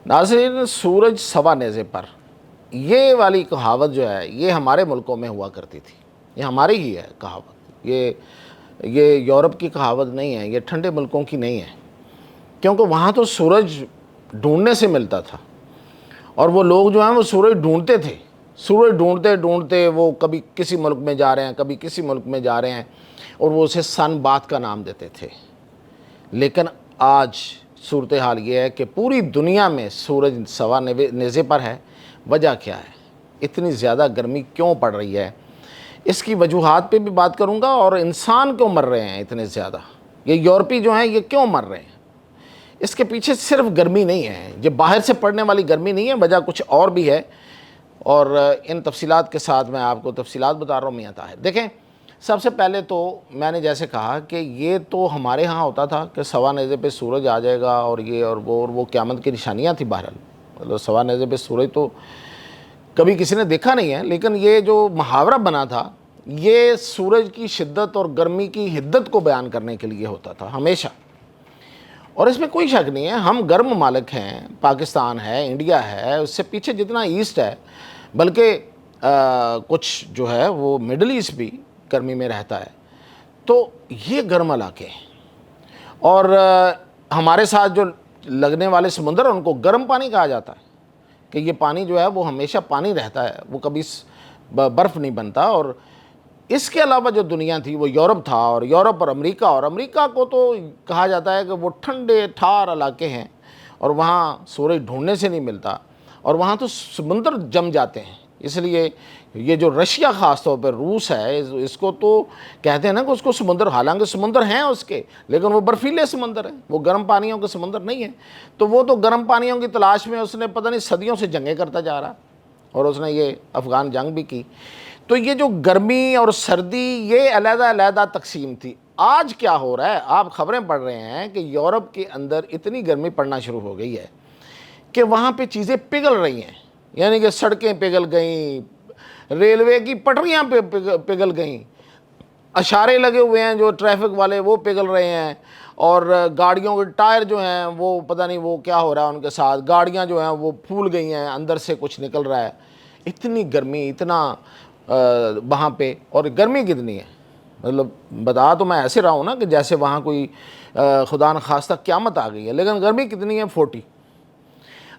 ناظرین، سورج سوا نیزے پر، یہ والی کہاوت جو ہے یہ ہمارے ملکوں میں ہوا کرتی تھی، یہ ہماری ہی ہے کہاوت، یہ یورپ کی کہاوت نہیں ہے، یہ ٹھنڈے ملکوں کی نہیں ہے، کیونکہ وہاں تو سورج ڈھونڈنے سے ملتا تھا، اور وہ لوگ جو ہیں وہ سورج ڈھونڈتے تھے، سورج ڈھونڈتے ڈھونڈتے وہ کبھی کسی ملک میں جا رہے ہیں، کبھی کسی ملک میں جا رہے ہیں، اور وہ اسے سن بات کا نام دیتے تھے۔ لیکن آج صورتحال یہ ہے کہ پوری دنیا میں سورج سوا نیزے پر ہے۔ وجہ کیا ہے؟ اتنی زیادہ گرمی کیوں پڑ رہی ہے؟ اس کی وجوہات پہ بھی بات کروں گا، اور انسان کیوں مر رہے ہیں اتنے زیادہ، یہ یورپی جو ہیں یہ کیوں مر رہے ہیں۔ اس کے پیچھے صرف گرمی نہیں ہے، یہ باہر سے پڑنے والی گرمی نہیں ہے، وجہ کچھ اور بھی ہے، اور ان تفصیلات کے ساتھ میں آپ کو تفصیلات بتا رہا ہوں میاں طاہر۔ دیکھیں، سب سے پہلے تو میں نے جیسے کہا کہ یہ تو ہمارے ہاں ہوتا تھا کہ سوا نیزے پہ سورج آ جائے گا، اور یہ اور وہ قیامت کی نشانیاں تھیں۔ بہرحال مطلب سوا نیزے پہ سورج تو کبھی کسی نے دیکھا نہیں ہے، لیکن یہ جو محاورہ بنا تھا یہ سورج کی شدت اور گرمی کی حدت کو بیان کرنے کے لیے ہوتا تھا ہمیشہ، اور اس میں کوئی شک نہیں ہے، ہم گرم ممالک ہیں، پاکستان ہے، انڈیا ہے، اس سے پیچھے جتنا ایسٹ ہے، بلکہ کچھ جو ہے وہ مڈل ایسٹ بھی گرمی میں رہتا ہے، تو یہ گرم علاقے ہیں، اور ہمارے ساتھ جو لگنے والے سمندر ان کو گرم پانی کہا جاتا ہے، کہ یہ پانی جو ہے وہ ہمیشہ پانی رہتا ہے، وہ کبھی برف نہیں بنتا۔ اور اس کے علاوہ جو دنیا تھی وہ یورپ تھا، اور یورپ اور امریکہ کو تو کہا جاتا ہے کہ وہ ٹھنڈے ٹھار علاقے ہیں، اور وہاں سورج ڈھونڈنے سے نہیں ملتا، اور وہاں تو سمندر جم جاتے ہیں۔ اس لیے یہ جو رشیا خاص طور پہ روس ہے، اس کو تو کہتے ہیں نا کہ اس کو سمندر، حالانکہ سمندر ہیں اس کے، لیکن وہ برفیلے سمندر ہیں، وہ گرم پانیوں کے سمندر نہیں ہیں، تو وہ تو گرم پانیوں کی تلاش میں اس نے پتہ نہیں صدیوں سے جنگیں کرتا جا رہا، اور اس نے یہ افغان جنگ بھی کی۔ تو یہ جو گرمی اور سردی یہ علیحدہ علیحدہ تقسیم تھی۔ آج کیا ہو رہا ہے؟ آپ خبریں پڑھ رہے ہیں کہ یورپ کے اندر اتنی گرمی پڑنا شروع ہو گئی ہے کہ وہاں پہ چیزیں پگھل رہی ہیں، یعنی کہ سڑکیں پگھل گئیں، ریلوے کی پٹریاں پگھل گئیں، اشارے لگے ہوئے ہیں جو ٹریفک والے وہ پگھل رہے ہیں، اور گاڑیوں کے ٹائر جو ہیں وہ پتہ نہیں وہ کیا ہو رہا ہے ان کے ساتھ، گاڑیاں جو ہیں وہ پھول گئی ہیں، اندر سے کچھ نکل رہا ہے۔ اتنی گرمی، اتنا وہاں پہ، اور گرمی کتنی ہے، مطلب بتا تو میں ایسے رہا ہوں نا کہ جیسے وہاں کوئی خدا نخواستہ قیامت آ گئی ہے، لیکن گرمی کتنی ہے؟ 40۔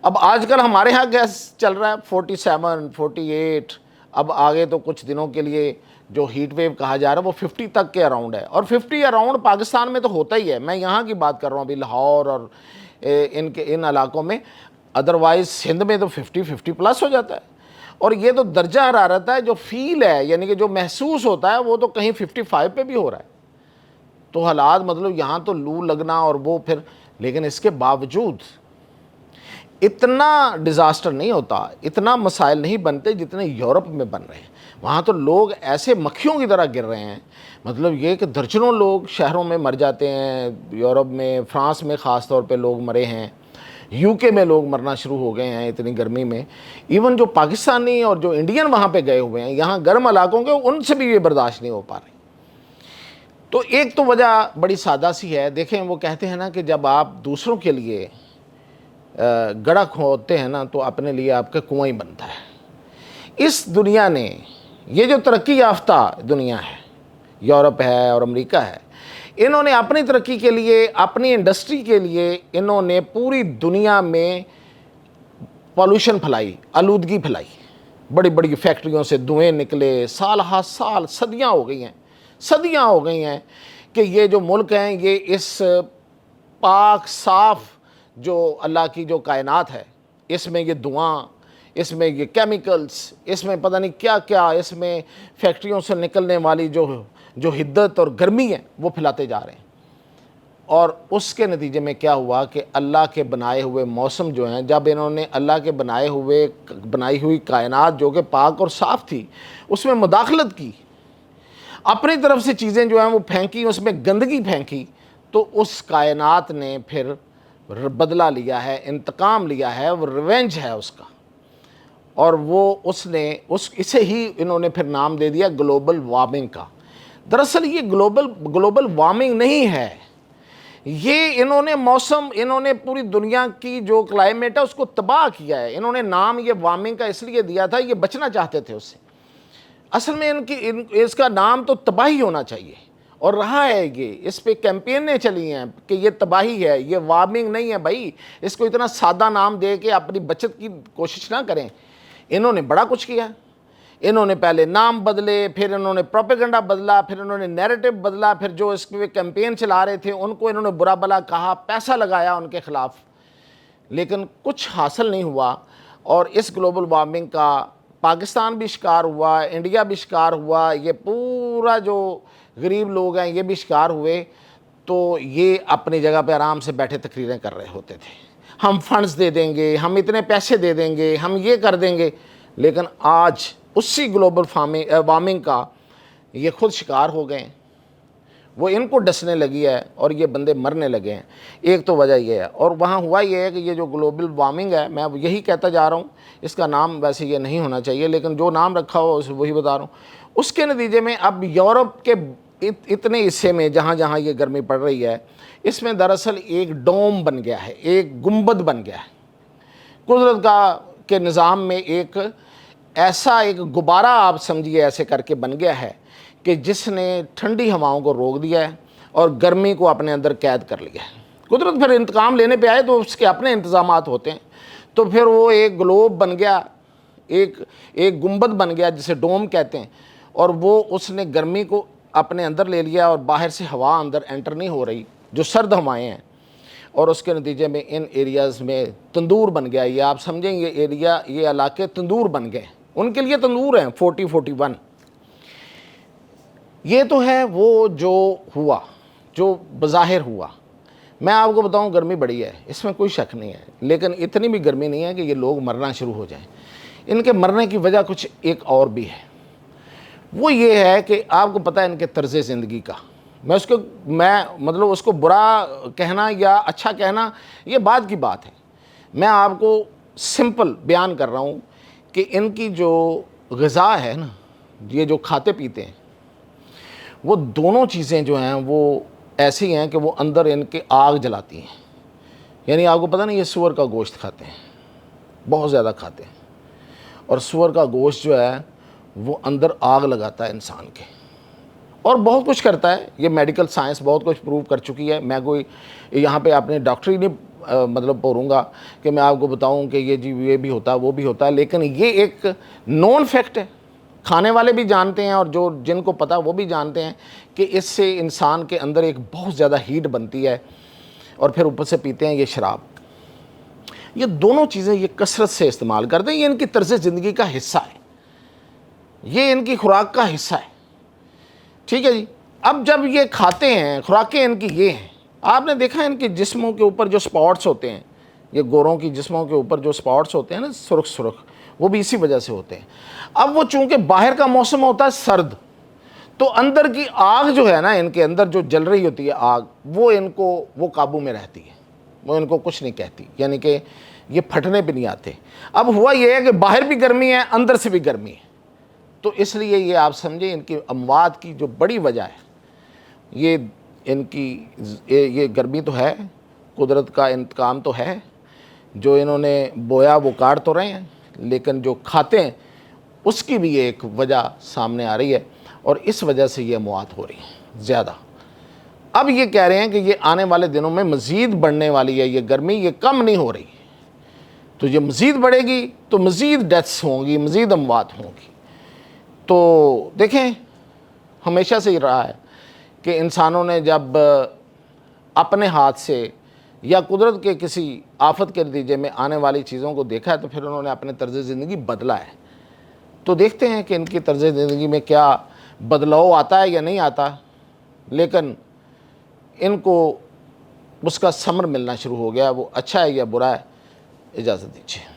اب آج کل ہمارے ہاں گیس چل رہا ہے 47، 48، اب آگے تو کچھ دنوں کے لیے جو ہیٹ ویو کہا جا رہا ہے وہ 50 تک کے اراؤنڈ ہے، اور 50 اراؤنڈ پاکستان میں تو ہوتا ہی ہے، میں یہاں کی بات کر رہا ہوں ابھی لاہور اور ان علاقوں میں، ادروائز سندھ میں تو 50 پلس ہو جاتا ہے، اور یہ تو درجہ حرارت ہے جو فیل ہے، یعنی کہ جو محسوس ہوتا ہے وہ تو کہیں 55 پہ بھی ہو رہا ہے۔ تو حالات مطلب یہاں تو لو لگنا اور وہ پھر، لیکن اس کے باوجود اتنا ڈیزاسٹر نہیں ہوتا، اتنا مسائل نہیں بنتے جتنے یورپ میں بن رہے ہیں۔ وہاں تو لوگ ایسے مکھیوں کی طرح گر رہے ہیں، مطلب یہ کہ درجنوں لوگ شہروں میں مر جاتے ہیں، یورپ میں، فرانس میں خاص طور پہ لوگ مرے ہیں، یو کے میں لوگ مرنا شروع ہو گئے ہیں اتنی گرمی میں۔ ایون جو پاکستانی اور جو انڈین وہاں پہ گئے ہوئے ہیں یہاں گرم علاقوں کے، ان سے بھی یہ برداشت نہیں ہو پا رہی۔ تو ایک تو وجہ بڑی سادہ سی ہے، دیکھیں وہ کہتے ہیں نا کہ جب آپ دوسروں کے لیے گڑھا کھودتے ہیں نا تو اپنے لیے آپ کا کنواں ہی بنتا ہے۔ اس دنیا نے، یہ جو ترقی یافتہ دنیا ہے، یورپ ہے اور امریکہ ہے، انہوں نے اپنی ترقی کے لیے، اپنی انڈسٹری کے لیے، انہوں نے پوری دنیا میں پالوشن پھیلائی، آلودگی پھیلائی، بڑی بڑی فیکٹریوں سے دھوئیں نکلے، سال ہا سال، صدیاں ہو گئی ہیں کہ یہ جو ملک ہیں یہ اس پاک صاف جو اللہ کی جو کائنات ہے، اس میں یہ دھواں، اس میں یہ کیمیکلز، اس میں پتہ نہیں کیا کیا، اس میں فیکٹریوں سے نکلنے والی جو حدت اور گرمی ہے وہ پھیلاتے جا رہے ہیں، اور اس کے نتیجے میں کیا ہوا کہ اللہ کے بنائے ہوئے موسم جو ہیں، جب انہوں نے اللہ کے بنائی ہوئی کائنات جو کہ پاک اور صاف تھی اس میں مداخلت کی، اپنی طرف سے چیزیں جو ہیں وہ پھینکی، اس میں گندگی پھینکی، تو اس کائنات نے پھر بدلہ لیا ہے، انتقام لیا ہے، وہ ریونج ہے اس کا، اور وہ اسے ہی انہوں نے پھر نام دے دیا گلوبل وارمنگ کا۔ دراصل یہ گلوبل وارمنگ نہیں ہے، یہ انہوں نے موسم، انہوں نے پوری دنیا کی جو کلائمیٹ ہے اس کو تباہ کیا ہے. انہوں نے نام یہ وارمنگ کا اس لیے دیا تھا، یہ بچنا چاہتے تھے اس سے. اصل میں اس کا نام تو تباہی ہونا چاہیے، اور رہا ہے. یہ اس پہ کیمپینیں چلی ہیں کہ یہ تباہی ہے، یہ وارمنگ نہیں ہے. بھائی اس کو اتنا سادہ نام دے کے اپنی بچت کی کوشش نہ کریں. انہوں نے بڑا کچھ کیا. انہوں نے پہلے نام بدلے، پھر انہوں نے پروپیگنڈا بدلا، پھر انہوں نے نیریٹو بدلا، پھر جو اس پہ کیمپین چلا رہے تھے ان کو انہوں نے برا بلا کہا، پیسہ لگایا ان کے خلاف، لیکن کچھ حاصل نہیں ہوا. اور اس گلوبل وارمنگ کا پاکستان بھی شکار ہوا، انڈیا بھی شکار ہوا، یہ پورا جو غریب لوگ ہیں یہ بھی شکار ہوئے. تو یہ اپنی جگہ پہ آرام سے بیٹھے تقریریں کر رہے ہوتے تھے، ہم فنڈز دے دیں گے، ہم اتنے پیسے دے دیں گے، ہم یہ کر دیں گے. لیکن آج اسی گلوبل وارمنگ کا یہ خود شکار ہو گئے ہیں. وہ ان کو ڈسنے لگی ہے اور یہ بندے مرنے لگے ہیں. ایک تو وجہ یہ ہے. اور وہاں ہوا یہ ہے کہ یہ جو گلوبل وارمنگ ہے، میں یہی کہتا جا رہا ہوں، اس کا نام ویسے یہ نہیں ہونا چاہیے، لیکن جو نام رکھا ہو وہی بتا رہا ہوں. اس کے نتیجے میں اب یورپ کے اتنے حصے میں جہاں جہاں یہ گرمی پڑ رہی ہے، اس میں دراصل ایک ڈوم بن گیا ہے، ایک گنبد بن گیا ہے. قدرت کے نظام میں ایک ایسا ایک غبارہ آپ سمجھیے ایسے کر کے بن گیا ہے کہ جس نے ٹھنڈی ہواؤں کو روک دیا ہے اور گرمی کو اپنے اندر قید کر لیا ہے. قدرت پھر انتقام لینے پہ آئے تو اس کے اپنے انتظامات ہوتے ہیں. تو پھر وہ ایک گلوب بن گیا، ایک گنبد بن گیا جسے ڈوم کہتے ہیں، اور وہ اس نے گرمی کو اپنے اندر لے لیا اور باہر سے ہوا اندر انٹر نہیں ہو رہی، جو سرد ہوائیں ہیں. اور اس کے نتیجے میں ان ایریاز میں تندور بن گیا. یہ آپ سمجھیں یہ ایریا، یہ علاقے تندور بن گئے. ان کے لیے تندور ہیں 41. یہ تو ہے وہ جو ہوا، جو بظاہر ہوا. میں آپ کو بتاؤں گرمی بڑی ہے، اس میں کوئی شک نہیں ہے، لیکن اتنی بھی گرمی نہیں ہے کہ یہ لوگ مرنا شروع ہو جائیں. ان کے مرنے کی وجہ کچھ ایک اور بھی ہے. وہ یہ ہے کہ آپ کو پتہ ہے ان کے طرز زندگی کا. میں مطلب اس کو برا کہنا یا اچھا کہنا یہ بعد کی بات ہے. میں آپ کو سمپل بیان کر رہا ہوں کہ ان کی جو غذا ہے نا، یہ جو کھاتے پیتے ہیں، وہ دونوں چیزیں جو ہیں وہ ایسی ہیں کہ وہ اندر ان کے آگ جلاتی ہیں. یعنی آپ کو پتہ نہیں، یہ سور کا گوشت کھاتے ہیں، بہت زیادہ کھاتے ہیں. اور سور کا گوشت جو ہے وہ اندر آگ لگاتا ہے انسان کے، اور بہت کچھ کرتا ہے. یہ میڈیکل سائنس بہت کچھ پروو کر چکی ہے. میں کوئی یہاں پہ اپنے ڈاکٹری نہیں مطلب پوروں گا کہ میں آپ کو بتاؤں کہ یہ جی یہ بھی ہوتا ہے وہ بھی ہوتا ہے، لیکن یہ ایک نون فیکٹ ہے. کھانے والے بھی جانتے ہیں اور جن کو پتہ وہ بھی جانتے ہیں کہ اس سے انسان کے اندر ایک بہت زیادہ ہیٹ بنتی ہے، اور پھر اوپر سے پیتے ہیں یہ شراب. یہ دونوں چیزیں یہ کثرت سے استعمال کرتے ہیں. یہ ان کی طرز زندگی کا حصہ ہے، یہ ان کی خوراک کا حصہ ہے. ٹھیک ہے جی. اب جب یہ کھاتے ہیں، خوراکیں ان کی یہ ہیں. آپ نے دیکھا ان کے جسموں کے اوپر جو سپاٹس ہوتے ہیں، یہ گوروں کی جسموں کے اوپر جو سپاٹس ہوتے ہیں نا، سرخ سرخ، وہ بھی اسی وجہ سے ہوتے ہیں. اب وہ چونکہ باہر کا موسم ہوتا ہے سرد، تو اندر کی آگ جو ہے نا، ان کے اندر جو جل رہی ہوتی ہے آگ، وہ ان کو وہ قابو میں رہتی ہے، وہ ان کو کچھ نہیں کہتی. یعنی کہ یہ پھٹنے پہ نہیں آتے. اب ہوا یہ ہے کہ باہر بھی گرمی ہے، اندر سے بھی گرمی ہے. تو اس لیے یہ آپ سمجھیں ان کی اموات کی جو بڑی وجہ ہے، یہ ان کی یہ گرمی تو ہے، قدرت کا انتقام تو ہے. جو انہوں نے بویا وہ کاٹ تو رہے ہیں، لیکن جو کھاتے ہیں اس کی بھی ایک وجہ سامنے آ رہی ہے، اور اس وجہ سے یہ اموات ہو رہی ہیں زیادہ. اب یہ کہہ رہے ہیں کہ یہ آنے والے دنوں میں مزید بڑھنے والی ہے یہ گرمی، یہ کم نہیں ہو رہی. تو یہ مزید بڑھے گی تو مزید ڈیتھس ہوں گی، مزید اموات ہوں گی. تو دیکھیں، ہمیشہ سے ہی رہا ہے کہ انسانوں نے جب اپنے ہاتھ سے یا قدرت کے کسی آفت کے نتیجے میں آنے والی چیزوں کو دیکھا ہے تو پھر انہوں نے اپنے طرز زندگی بدلا ہے. تو دیکھتے ہیں کہ ان کی طرز زندگی میں کیا بدلاؤ آتا ہے یا نہیں آتا، لیکن ان کو اس کا ثمر ملنا شروع ہو گیا. وہ اچھا ہے یا برا ہے، اجازت دیجیے.